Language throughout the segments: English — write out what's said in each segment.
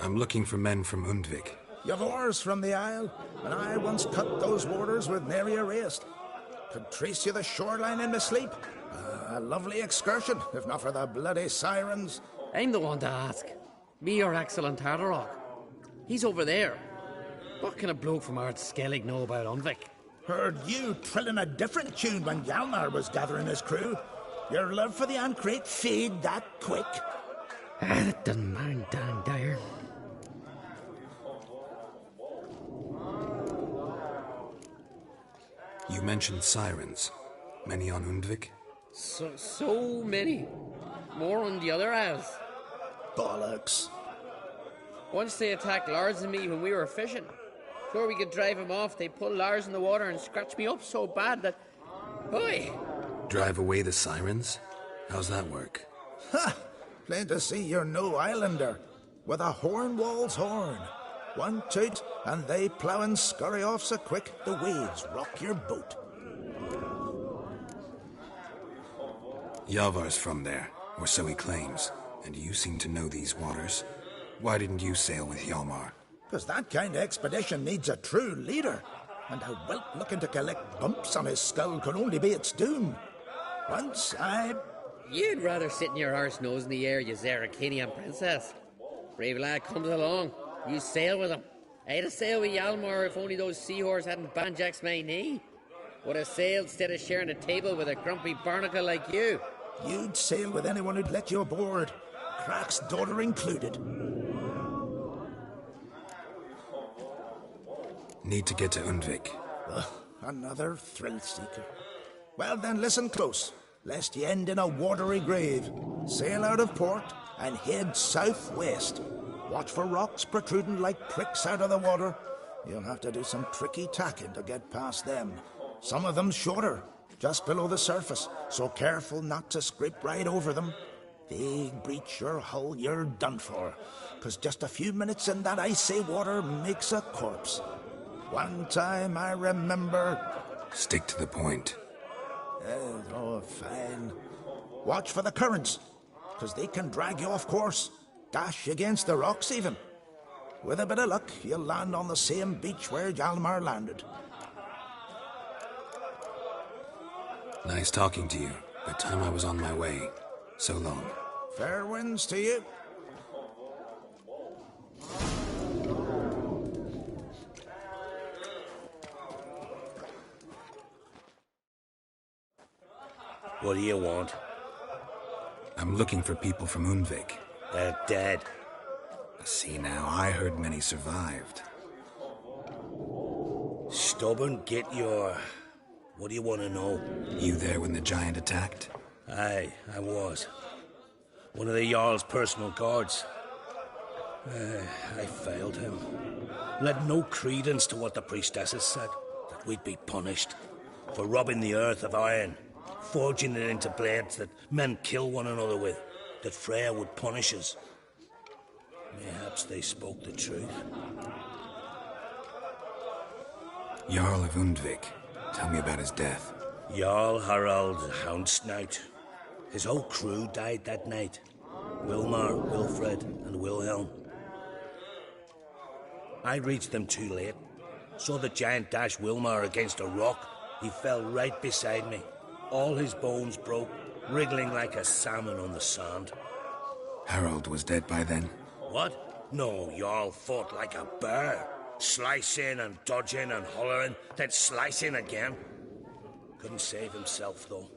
I'm looking for men from Undvik. You've oars from the Isle, and I once cut those waters with nary a waste. Could trace you the shoreline in my sleep. A lovely excursion, if not for the bloody sirens. I'm the one to ask. Me or excellent Tartarok. He's over there. What can a bloke from our skellige know about Undvik? Heard you trilling a different tune when Hjalmar was gathering his crew. Your love for the Ancrate fade that quick. That doesn't mind Dan Dyer. You mentioned sirens. Many on Undvik? So many. More on the other isles. Bollocks. Once they attacked Lars and me when we were fishing. Before we could drive him off, they pulled Lars in the water and scratched me up so bad that... Oi! Drive away the sirens? How's that work? Ha! Plain to see you're no islander. With a horn wall's horn. One toot, and they plough and scurry off so quick the waves rock your boat. Yavar's from there, or so he claims, and you seem to know these waters. Why didn't you sail with Hjalmar? 'Cause that kind of expedition needs a true leader, and a whelp looking to collect bumps on his skull could only be its doom. Once You'd rather sit in your arse nose in the air, you Zarakanian princess. Brave lad comes along. You sail with him. I'd have sailed with Hjalmar if only those seahorses hadn't banjaxed my knee. Would have sailed instead of sharing a table with a grumpy barnacle like you. You'd sail with anyone who'd let you aboard. Crack's daughter included. Need to get to Undvik. Another thrill-seeker. Well then, listen close, lest ye end in a watery grave. Sail out of port and head southwest. Watch for rocks protruding like pricks out of the water. You'll have to do some tricky tacking to get past them. Some of them shorter, just below the surface, so careful not to scrape right over them. They breach your hull, you're done for, 'cause just a few minutes in that icy water makes a corpse. One time I remember... Stick to the point. Oh, fine. Watch for the currents, 'cause they can drag you off course. Dash against the rocks even. With a bit of luck, you'll land on the same beach where Hjalmar landed. Nice talking to you, but time I was on my way. So long. Fair winds to you. What do you want? I'm looking for people from Undvik. They're dead. See now, I heard many survived. Stubborn, get your... What do you want to know? You there when the giant attacked? Aye, I was. One of the Jarl's personal guards. I failed him. Led no credence to what the priestesses said, that we'd be punished for robbing the earth of iron, forging it into blades that men kill one another with, that Freya would punish us. Mayhaps they spoke the truth. Jarl of Undvik. Tell me about his death. Jarl Harald Houndsnout. His whole crew died that night. Wilmar, Wilfred, and Wilhelm. I reached them too late. Saw the giant dash Wilmar against a rock. He fell right beside me. All his bones broke, wriggling like a salmon on the sand. Harold was dead by then? What? No, Jarl fought like a bear. Slicing and dodging and hollering, then slicing again. Couldn't save himself, though.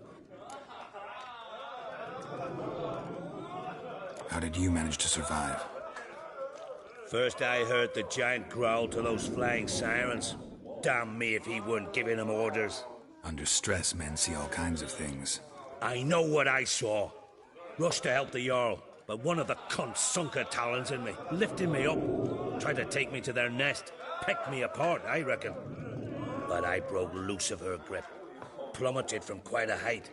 How did you manage to survive? First I heard the giant growl to those flying sirens. Damn me if he weren't giving them orders. Under stress, men see all kinds of things. I know what I saw. Rushed to help the Jarl, but one of the cunts sunk her talons in me, lifting me up. Tried to take me to their nest. Pecked me apart, I reckon. But I broke loose of her grip. Plummeted from quite a height.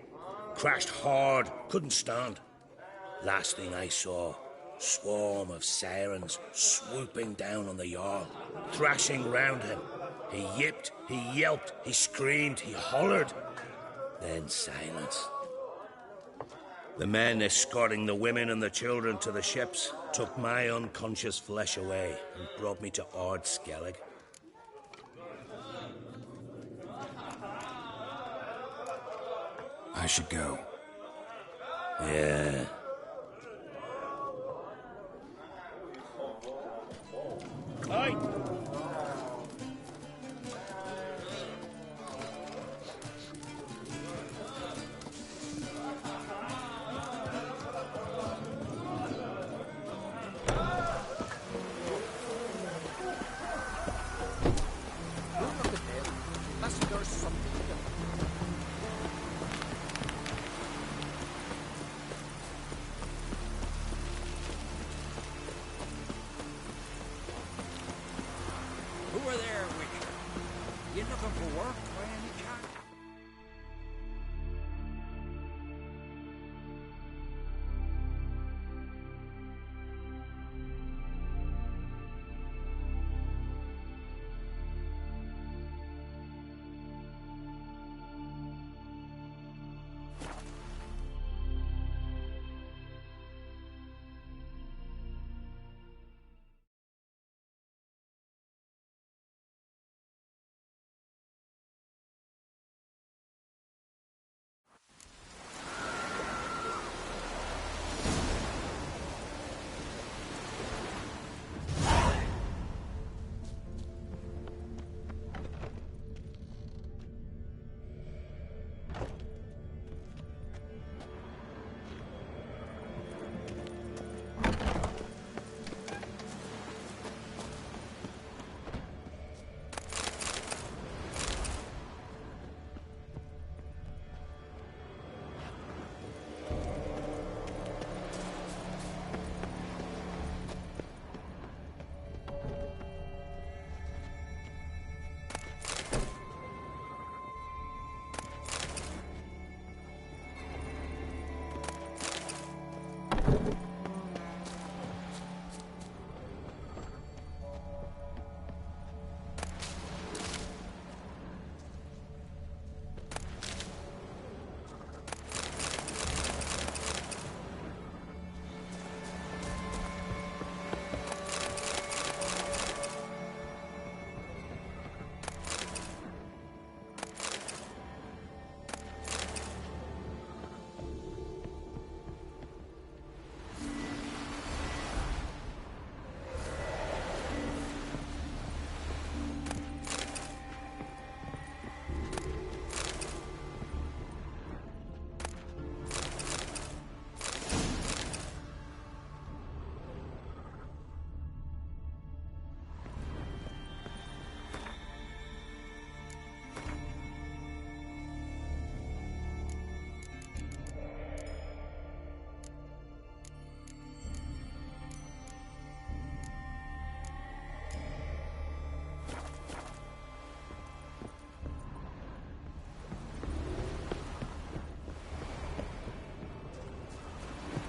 Crashed hard, couldn't stand. Last thing I saw, Swarm of sirens swooping down on the Jarl, thrashing round him. He yipped, he yelped, he screamed, he hollered. Then silence. The men escorting the women and the children to the ships took my unconscious flesh away and brought me to Ard Skellige. I should go. Yeah. Aye. Who are there, Witcher? You looking for work by any chance?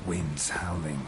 Winds howling.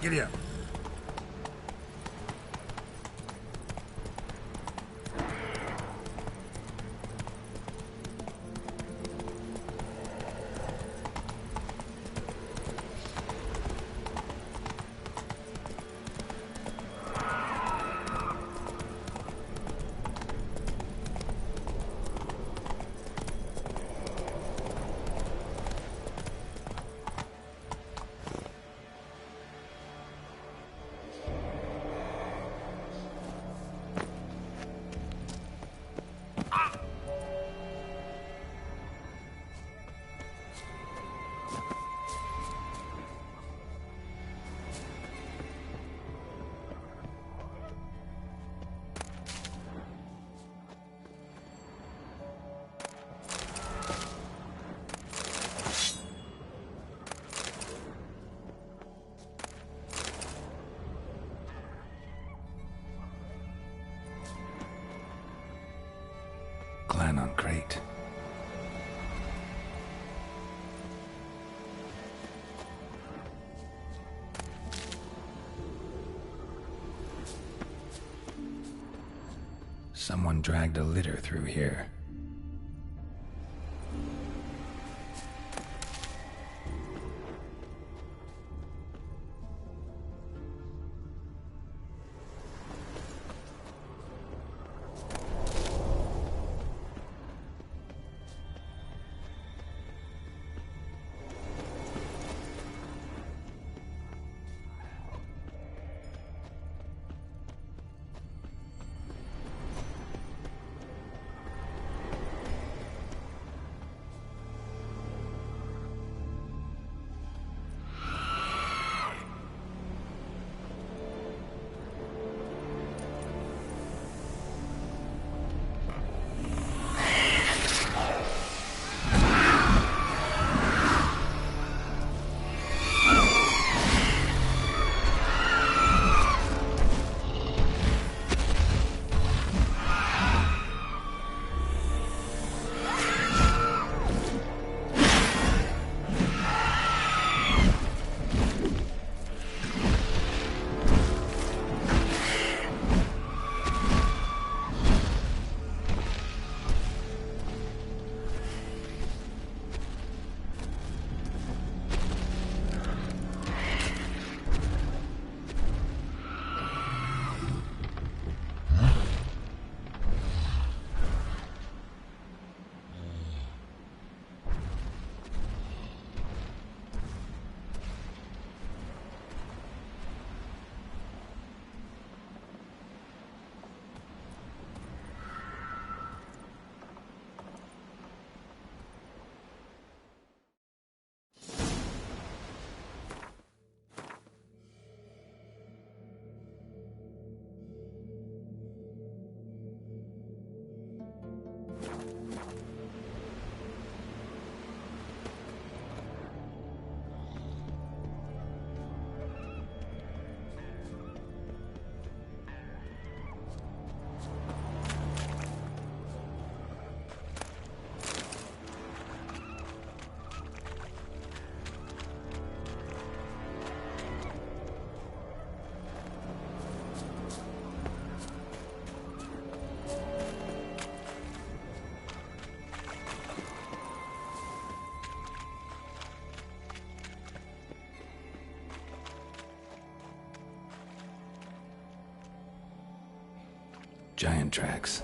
Giddy up. great. Someone dragged a litter through here. Giant tracks.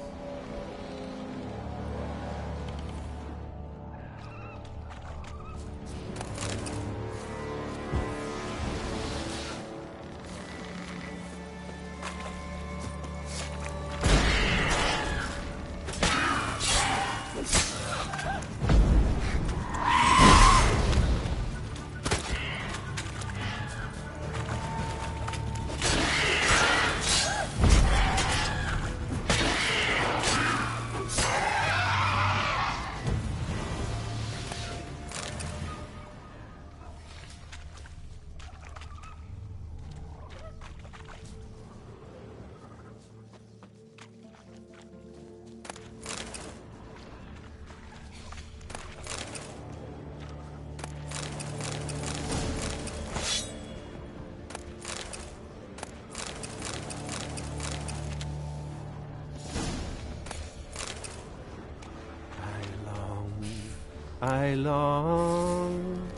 I long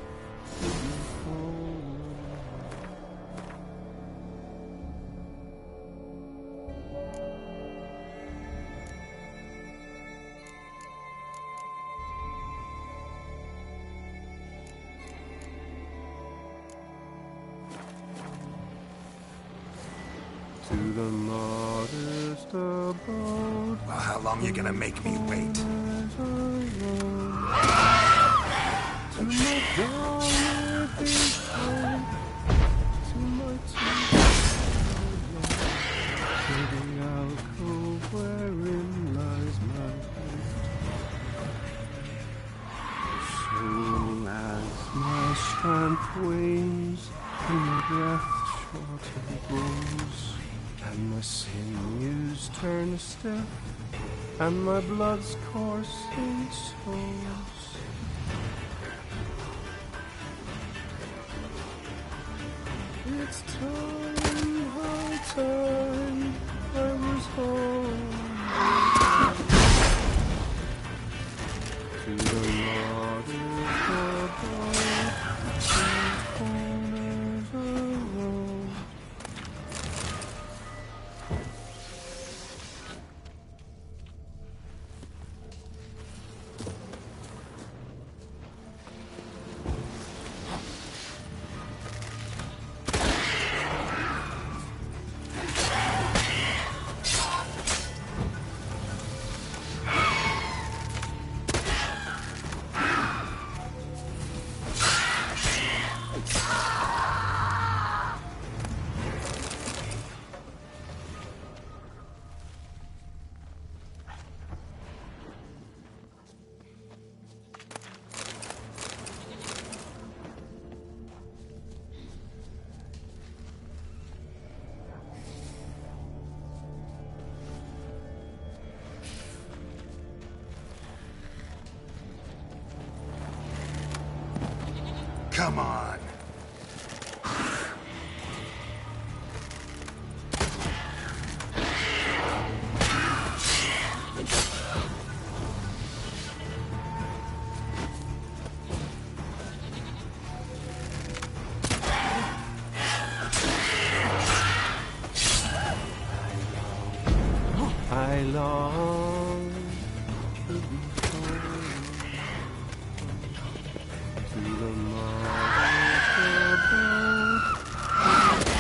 to be home. To the modest abode. Well, how long you gonna make me wait? To my darling home, to my to the alcove wherein lies my head. So as my strength wanes and my breath shorter grows, and my sinews turn stiff, and my blood's coursing souls. It's time, high time, I was home. To the waters above, the corners of road. Come on. I long to be home, to the mother's abode,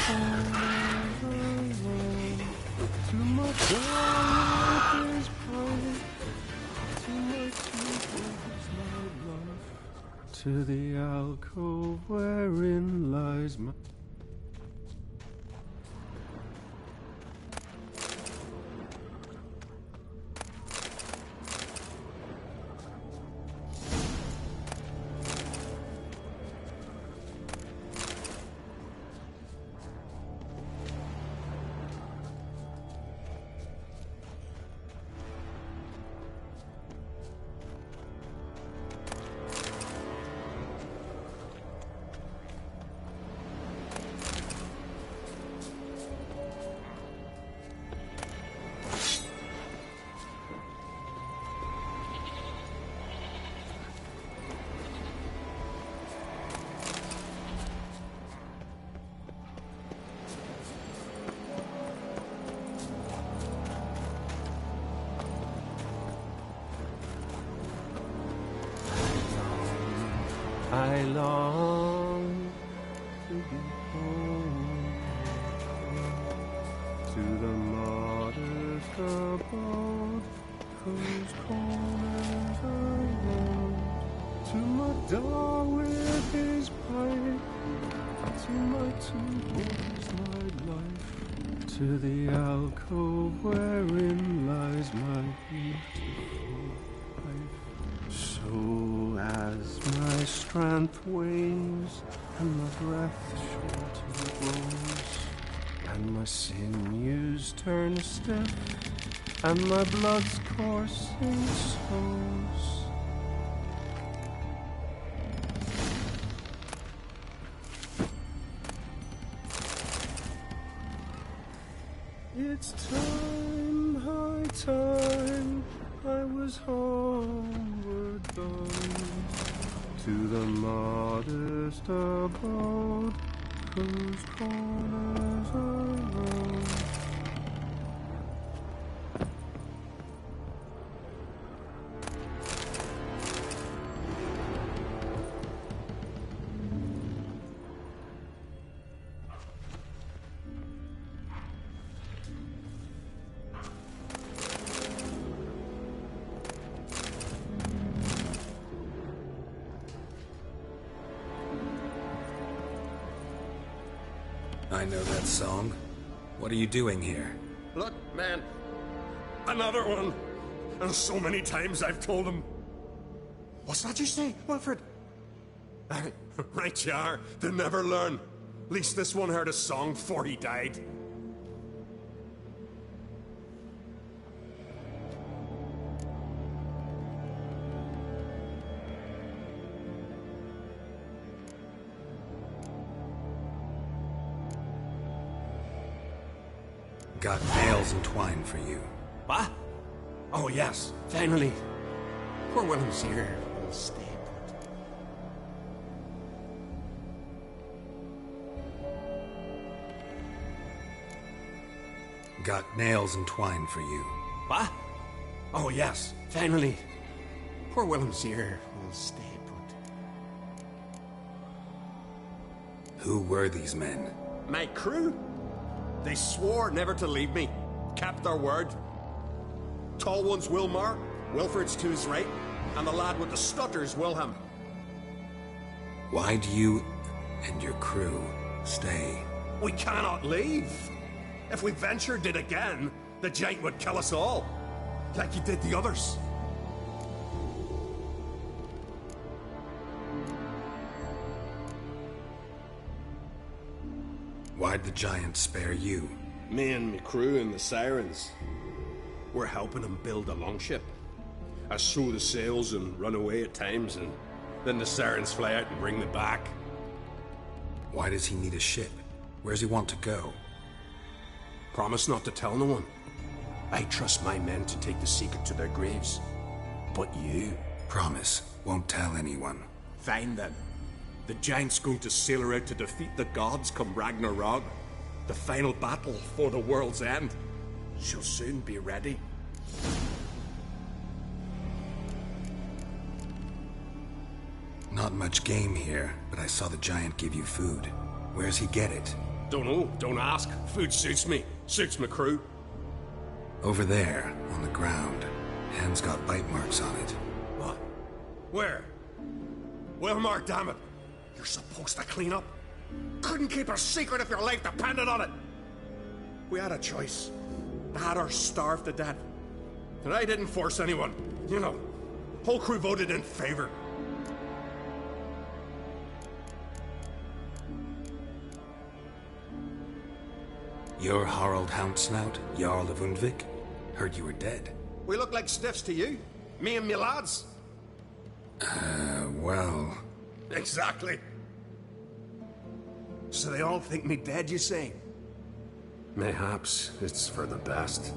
to my darling pride, to my tears my life, to the alcove wherein lies my... I long to be home, to the modest abode, whose corners are round, to my door with his pipe, to my two boys, my life, to the alcove wherein lies my beautiful wife. So as my strength wanes, and my breath shortly grows, and my sinews turn stiff, and my blood's coursing slows, it's time, high time, I was homeward bound, to the modest abode, whose corners are round. I know that song. What are you doing here? Look, man. Another one. And so many times I've told him. What's that you say, Wilfred? Right you are. They never learn. At least this one heard a song before he died. Got nails and twine for you. What? Oh, yes, finally. Poor Willem's here. Will stay put. Got nails and twine for you. What? Oh, yes, finally. Poor Willem's here. Will stay put. Who were these men? My crew. They swore never to leave me. Kept their word. Tall one's Wilmar, Wilfred's to his right, and the lad with the stutter's Wilhelm. Why do you and your crew stay? We cannot leave. If we ventured it again, the giant would kill us all, like he did the others. Why'd the giant spare you? Me and my crew and the sirens. We're helping him build a longship. I sew the sails and run away at times, and then the sirens fly out and bring me back. Why does he need a ship? Where's he want to go? Promise not to tell no one. I trust my men to take the secret to their graves. But you? Promise, won't tell anyone. Fine then. The giant's going to sail her out to defeat the gods come Ragnarok. The final battle for the world's end. She'll soon be ready. Not much game here, but I saw the giant give you food. Where's he get it? Don't know, don't ask. Food suits me. Suits my crew. Over there, on the ground. Hand's got bite marks on it. What? Where? Wilmar, damn it. You're supposed to clean up. Couldn't keep a secret if your life depended on it. We had a choice. That or starve to death. And I didn't force anyone. You know, whole crew voted in favor. You're Harald Houndsnout, Jarl of Undvik? Heard you were dead. We look like stiffs to you. Me and me lads. Well... Exactly. So they all think me dead, you say? Mayhaps it's for the best.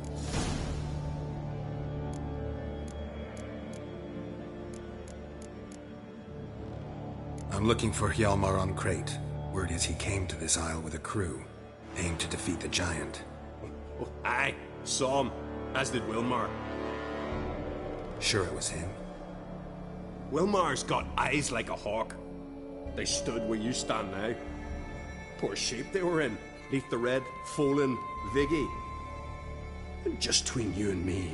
I'm looking for Hjalmar on Crate. Word is he came to this isle with a crew, aimed to defeat the giant. Oh, aye, saw him, as did Wilmar. Sure it was him? Wilmar's got eyes like a hawk. They stood where you stand now. Poor shape they were in. Neath the red, Folin, Viggy. And just between you and me,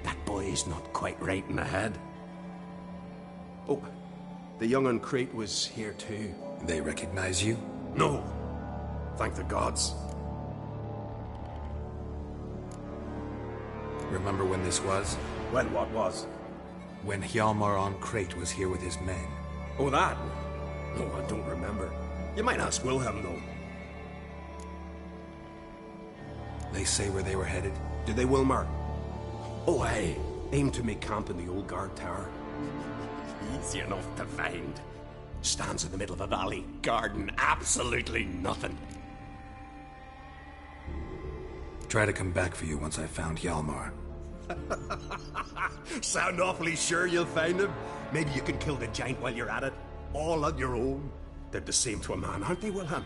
that boy's not quite right in the head. Oh, the young on Crate was here too. They recognize you? No. Thank the gods. Remember when this was? When what was? When Hjalmar on Crate was here with his men. Oh, that? No, I don't remember. You might ask Wilhelm, though. They say where they were headed? Did they, Wilmar? Oh, aye. Aim to make camp in the old guard tower. Easy enough to find. Stands in the middle of a valley, guarding absolutely nothing. Try to come back for you once I've found Hjalmar. Sound awfully sure you'll find him? Maybe you can kill the giant while you're at it. All on your own. They're the same to a man, aren't they, Wilhelm?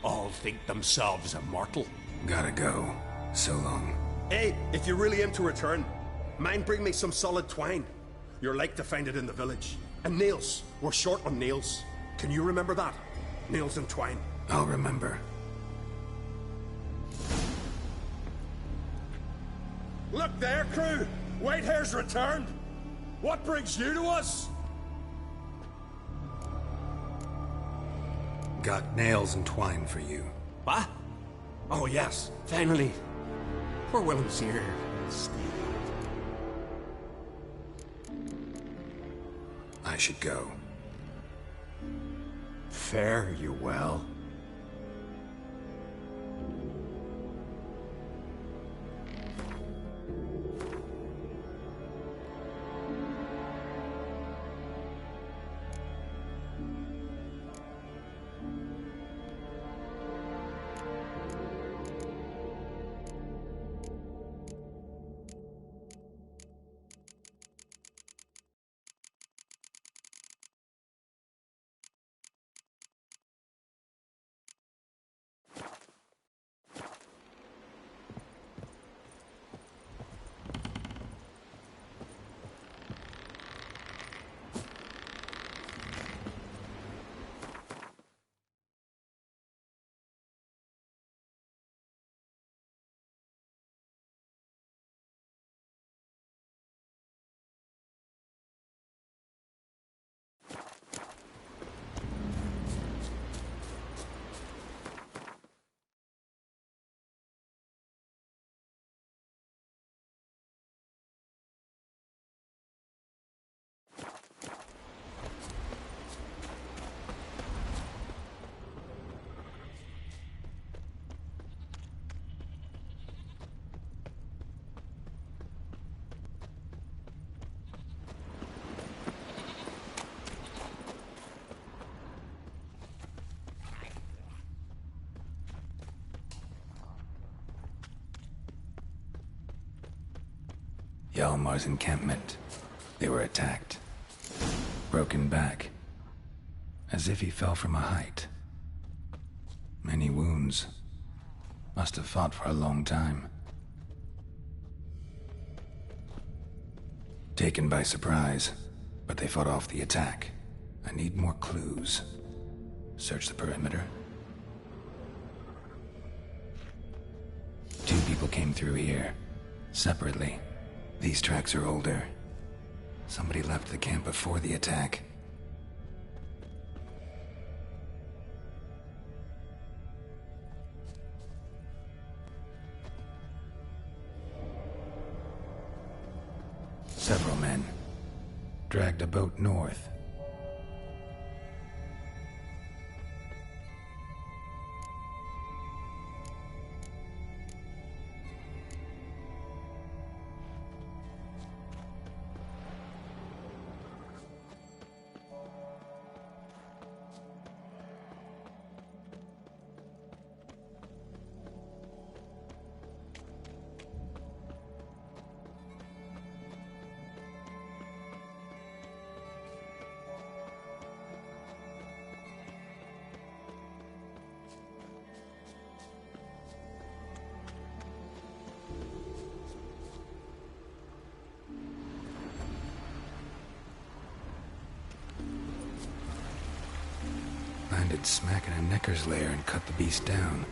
All think themselves immortal. Gotta go. So long. Hey, if you really aim to return, mind bring me some solid twine. You're like to find it in the village. And nails. We're short on nails. Can you remember that? Nails and twine. I'll remember. Look there, crew! Whitehair's returned! What brings you to us? Got nails and twine for you. What? Oh, yes. Finally. Poor Willem's here. Stay. I should go. Fare you well. Hjalmar's encampment. They were attacked. Broken back. As if he fell from a height. Many wounds. Must have fought for a long time. Taken by surprise, but they fought off the attack. I need more clues. Search the perimeter. 2 people came through here, separately. These tracks are older. Somebody left the camp before the attack. Several men dragged a boat north. Landed smack in a necker's lair and cut the beast down.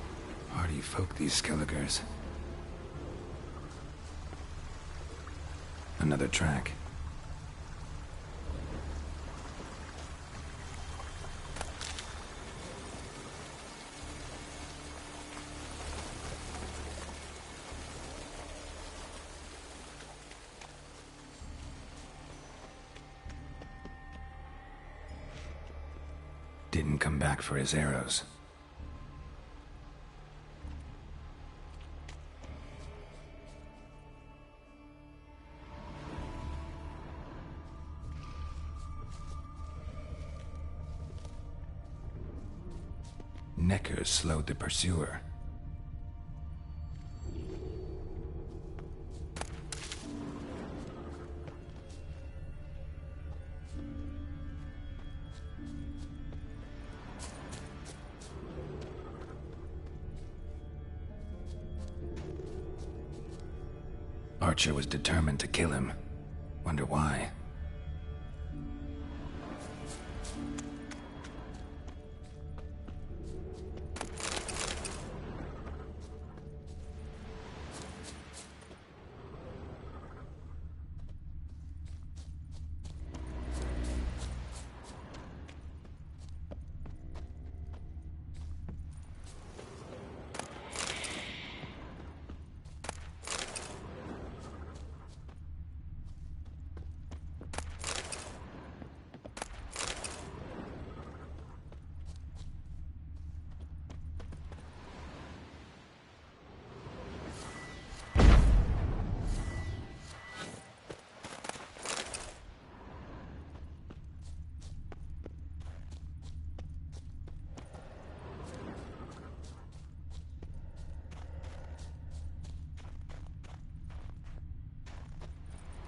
Hardy folk, these skelligers. Another track. Didn't come back for his arrows. Neckers slowed the pursuer. Archer was determined to kill him. Wonder why.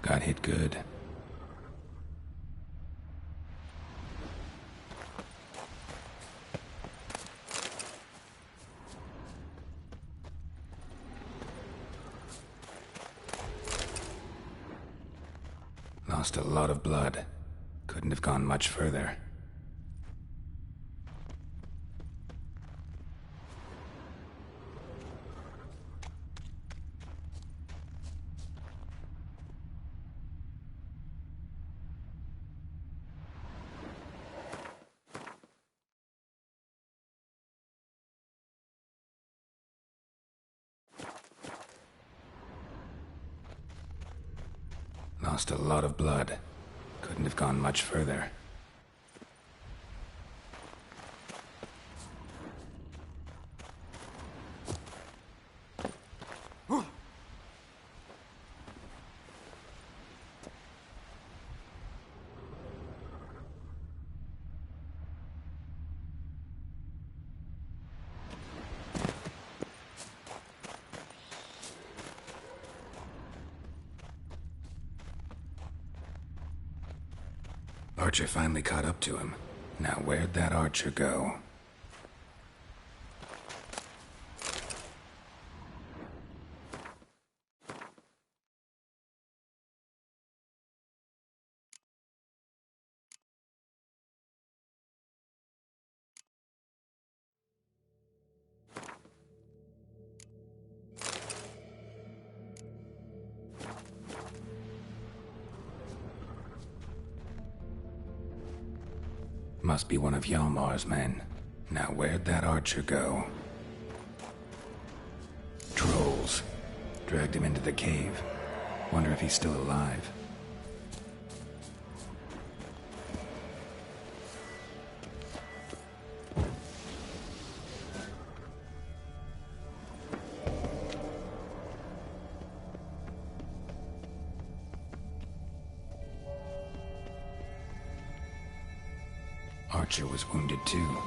Got hit good. Lost a lot of blood. Couldn't have gone much further. Lost a lot of blood. Couldn't have gone much further. Archer finally caught up to him. Now where'd that archer go? Must be one of Hjalmar's men. Now where'd that archer go? Trolls. Dragged him into the cave. Wonder if he's still alive. Archer was wounded too.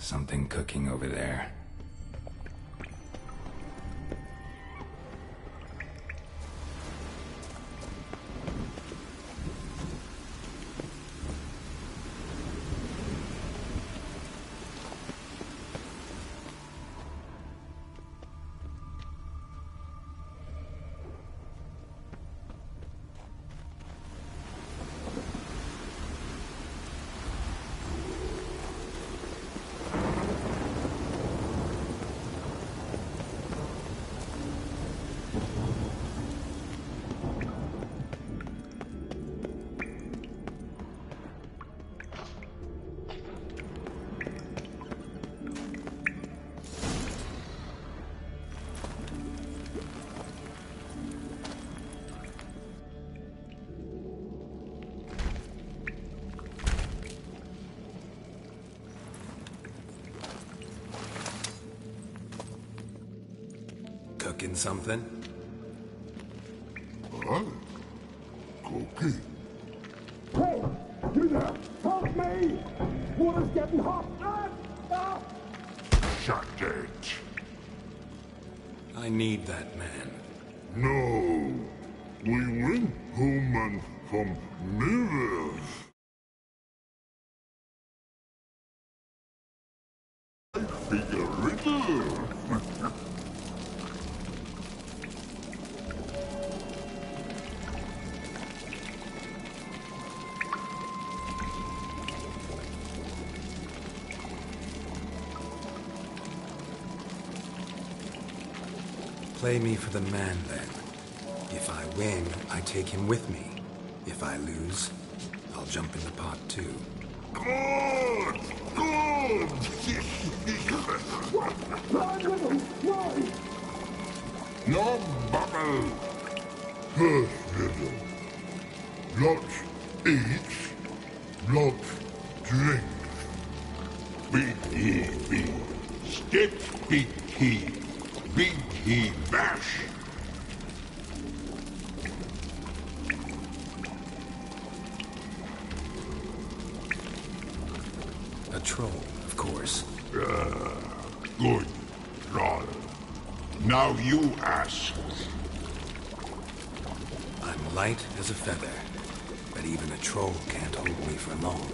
Something cooking over there. Cooking something? Huh? Cookie? Hey! You there! Help me! Water's getting hot! Shut it. I need that man. No. We went home and from mirrors. I figure riddle. Play me for the man, then. If I win, I take him with me. If I lose, I'll jump in the pot, too. Good! Good! Why? No bubble! First riddle. Lots eats, lots drinks. Big he be. Steps big he. Big he bash. A troll, of course. Good, troll. Now you ask. I'm light as a feather, but even a troll can't hold me for long.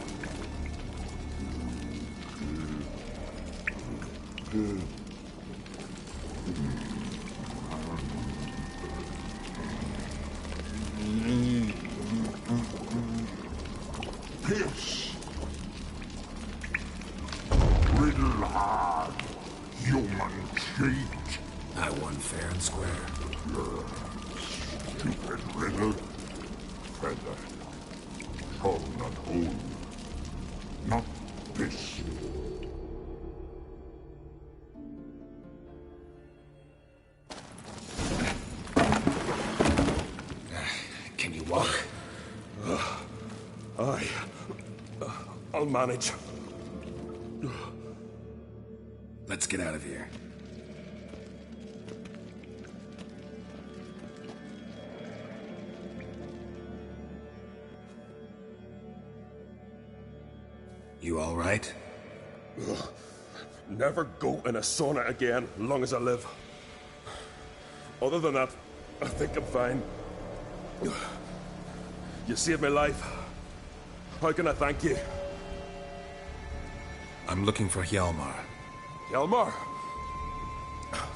Piss. Riddle hard. Human cheat. I won fair and square. Stupid riddle. Feather. Troll not hold. Not this. Can you walk? I'll manage. Let's get out of here. You all right? Never go in a sauna again, long as I live. Other than that, I think I'm fine. You saved my life. How can I thank you? I'm looking for Hjalmar. Hjalmar?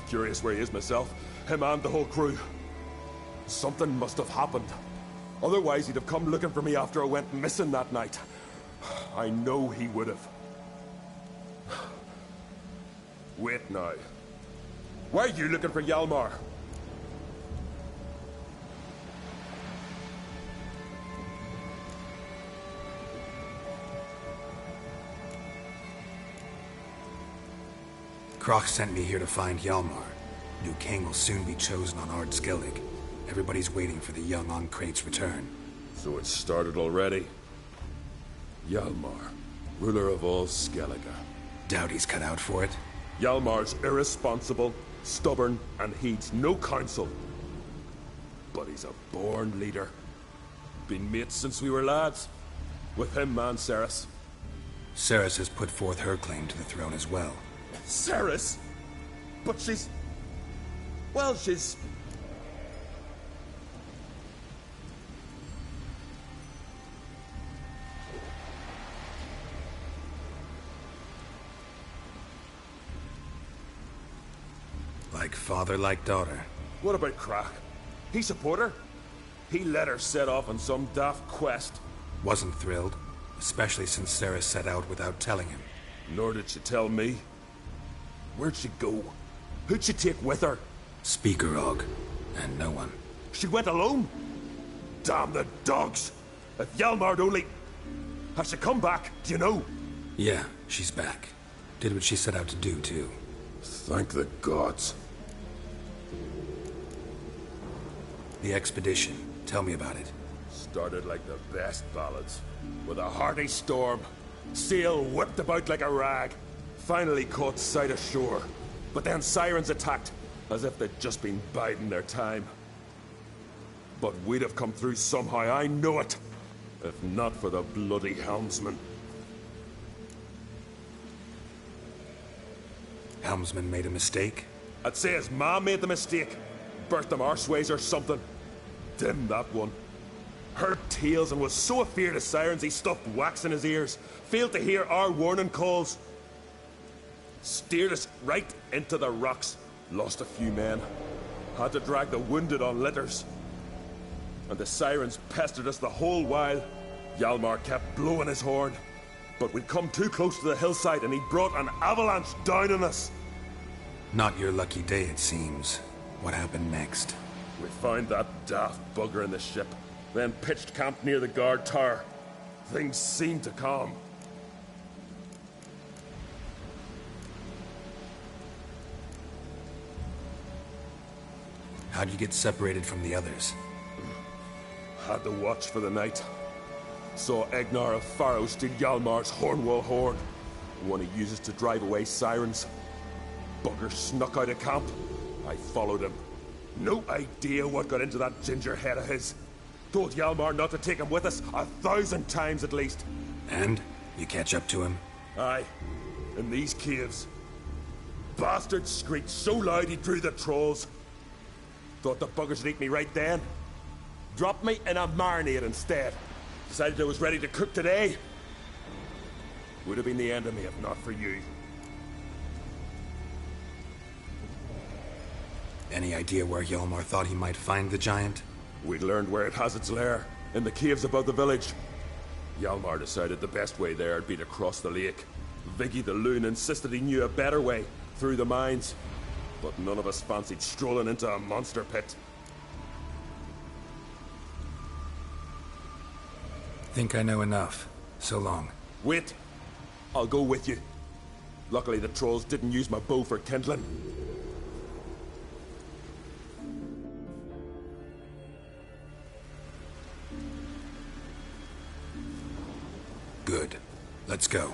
Curious where he is myself. Him and the whole crew. Something must have happened. Otherwise, he'd have come looking for me after I went missing that night. I know he would have. Wait now. Why are you looking for Hjalmar? Croc sent me here to find Hjalmar. New king will soon be chosen on Ard Skellige. Everybody's waiting for the young Ancrate's return. So it's started already. Hjalmar, ruler of all Skellige. Doubt he's cut out for it. Hjalmar's irresponsible, stubborn, and heeds no counsel. But he's a born leader. Been mates since we were lads. With him and Ceres. Ceres has put forth her claim to the throne as well. Ceres? But she's... Well, she's... Like father, like daughter. What about Crack? He support her? He let her set off on some daft quest. Wasn't thrilled, especially since Ceres set out without telling him. Nor did she tell me. Where'd she go? Who'd she take with her? Speaker Og, and no one. She went alone? Damn the dogs! If Hjalmar'd only... Has she come back? Do you know? Yeah, she's back. Did what she set out to do, too. Thank the gods. The expedition. Tell me about it. Started like the best ballads. With a hearty storm. Sail whipped about like a rag. Finally caught sight of shore. But then sirens attacked, as if they'd just been biding their time. But we'd have come through somehow, I know it. If not for the bloody helmsman. Helmsman made a mistake? I'd say his ma made the mistake. Birthed him arseways or something. Dim, that one. Heard tales and was so afeard of sirens he stuffed wax in his ears. Failed to hear our warning calls. Steered us right into the rocks. Lost a few men. Had to drag the wounded on litters. And the sirens pestered us the whole while. Hjalmar kept blowing his horn. But we'd come too close to the hillside and he brought an avalanche down on us. Not your lucky day, it seems. What happened next? We found that daft bugger in the ship, then pitched camp near the guard tower. Things seemed to calm. How'd you get separated from the others? Had to watch for the night. Saw Egnar of Pharaoh steal Hjalmar's Hornwall horn, the one he uses to drive away sirens. Bugger snuck out of camp. I followed him. No idea what got into that ginger head of his. Told Hjalmar not to take him with us 1,000 times at least. And? You catch up to him? Aye. In these caves. Bastard screeched so loud he drew the trolls. Thought the buggers would eat me right then. Dropped me in a marinade instead. Decided I was ready to cook today. Would have been the end of me if not for you. Any idea where Hjalmar thought he might find the giant? We'd learned where it has its lair, in the caves above the village. Hjalmar decided the best way there would be to cross the lake. Viggy the loon insisted he knew a better way, through the mines. But none of us fancied strolling into a monster pit. Think I know enough. So long. Wait. I'll go with you. Luckily the trolls didn't use my bow for kindling. Good. Let's go.